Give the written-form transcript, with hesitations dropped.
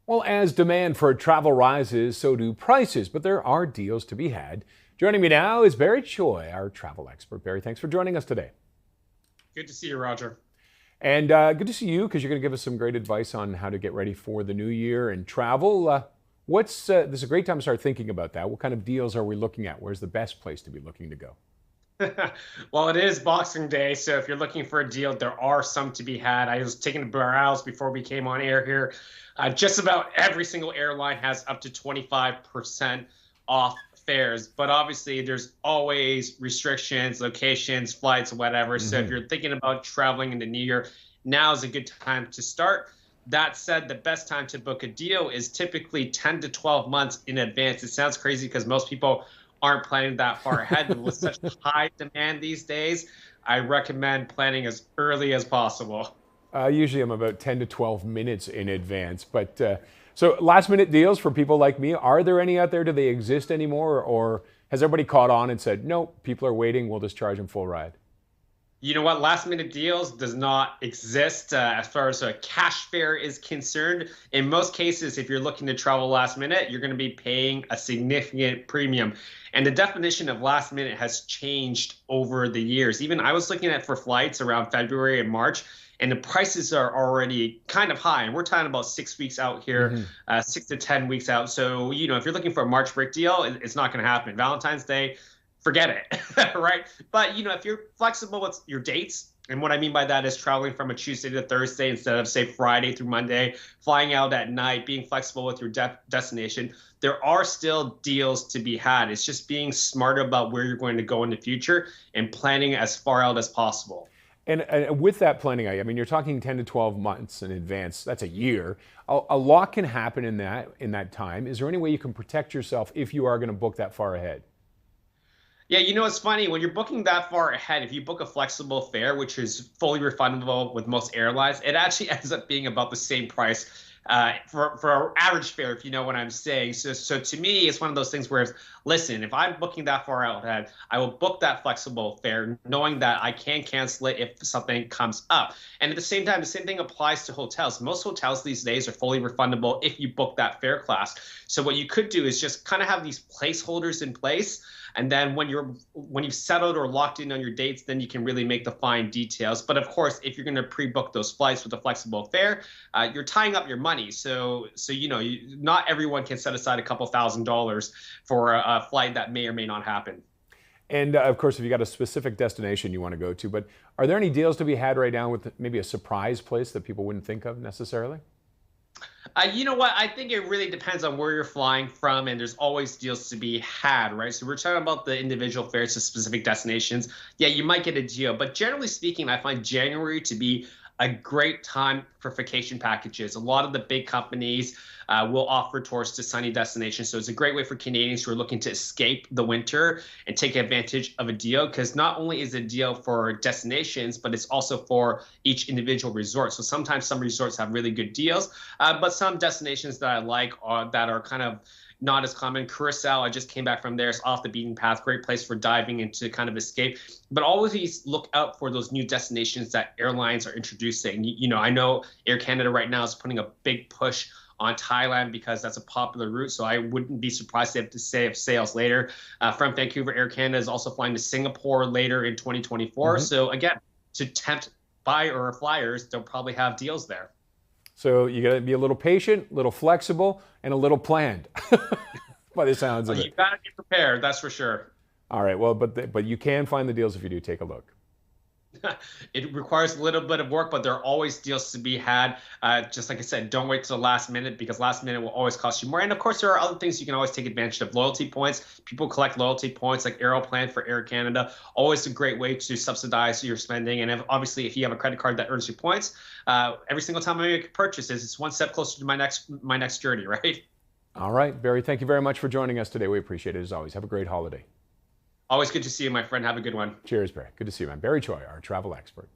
Well, as demand for travel rises, so do prices, but there are deals to be had. Joining me now is Barry Choi, our travel expert. Barry, thanks for joining us today. Good to see you, Roger. And good to see you because you're going to give us some great advice on how to get ready for the new year and travel. This is a great time to start thinking about that. What kind of deals are we looking at? Where's the best place to be looking to go? Well, it is Boxing Day, so if you're looking for a deal, there are some to be had. I was taking a browse before we came on air here. Just about every single airline has up to 25% off fares, but obviously there's always restrictions, locations, flights, whatever. So if Hmm. you're thinking about traveling in the new year, now is a good time to start. That said, the best time to book a deal is typically 10 to 12 months in advance. It sounds crazy because most people aren't planning that far ahead. But with such high demand these days, I recommend planning as early as possible. Usually I'm about 10 to 12 minutes in advance. So last minute deals for people like me, are there any out there? Do they exist anymore? Or has everybody caught on and said, no, people are waiting, we'll just charge them full ride? You know what? Last minute deals does not exist as far as a cash fare is concerned. In most cases, if you're looking to travel last minute, you're going to be paying a significant premium. And the definition of last minute has changed over the years. Even I was looking at for flights around February and March, and the prices are already kind of high. And we're talking about 6 weeks out here, Hmm. 6 to 10 weeks out. So, if you're looking for a March break deal, it's not going to happen. Valentine's Day, forget it, right? But if you're flexible with your dates, and what I mean by that is traveling from a Tuesday to Thursday instead of say Friday through Monday, flying out at night, being flexible with your destination, there are still deals to be had. It's just being smart about where you're going to go in the future and planning as far out as possible. And with that planning, I mean, you're talking 10 to 12 months in advance. That's a year. A lot can happen in that time. Is there any way you can protect yourself if you are going to book that far ahead? Yeah, it's funny when you're booking that far ahead, if you book a flexible fare, which is fully refundable with most airlines, it actually ends up being about the same price for our average fare, if you know what I'm saying. So to me, it's one of those things where, listen, if I'm booking that far out ahead, I will book that flexible fare, knowing that I can cancel it if something comes up. And at the same time, the same thing applies to hotels. Most hotels these days are fully refundable if you book that fare class. So what you could do is just kind of have these placeholders in place, and then when you've settled or locked in on your dates, then you can really make the fine details. But of course, if you're going to pre-book those flights with a flexible fare, you're tying up your money. So not everyone can set aside a couple $1,000s for a flight that may or may not happen. And of course, if you got a specific destination you want to go to, but are there any deals to be had right now with maybe a surprise place that people wouldn't think of necessarily? You know what? I think it really depends on where you're flying from, and there's always deals to be had, right? So we're talking about the individual fares to specific destinations. Yeah, you might get a deal, but generally speaking, I find January to be a great time for vacation packages. A lot of the big companies will offer tours to sunny destinations, so it's a great way for Canadians who are looking to escape the winter and take advantage of a deal. Because not only is it a deal for destinations, but it's also for each individual resort. So sometimes some resorts have really good deals, but some destinations that I like are that are kind of not as common. Curacao, I just came back from there. It's off the beaten path. Great place for diving and to kind of escape. But always look out for those new destinations that airlines are introducing. I know Air Canada right now is putting a big push on Thailand because that's a popular route. So I wouldn't be surprised to say if sales later. From Vancouver, Air Canada is also flying to Singapore later in 2024. Hmm. So again, to tempt buyer or flyers, they'll probably have deals there. So you got to be a little patient, a little flexible, and a little planned by the sounds Well, of you it. got to be prepared, that's for sure. All right. Well, but you can find the deals if you do take a look. It requires a little bit of work, but there are always deals to be had. Just like I said, don't wait till the last minute because last minute will always cost you more. And of course, there are other things you can always take advantage of. Loyalty points. People collect loyalty points like Aeroplan for Air Canada. Always a great way to subsidize your spending. And obviously, if you have a credit card that earns you points, every single time I make purchases, it's one step closer to my next journey, right? All right, Barry. Thank you very much for joining us today. We appreciate it as always. Have a great holiday. Always good to see you, my friend. Have a good one. Cheers, Barry. Good to see you, man. Barry Choi, our travel expert.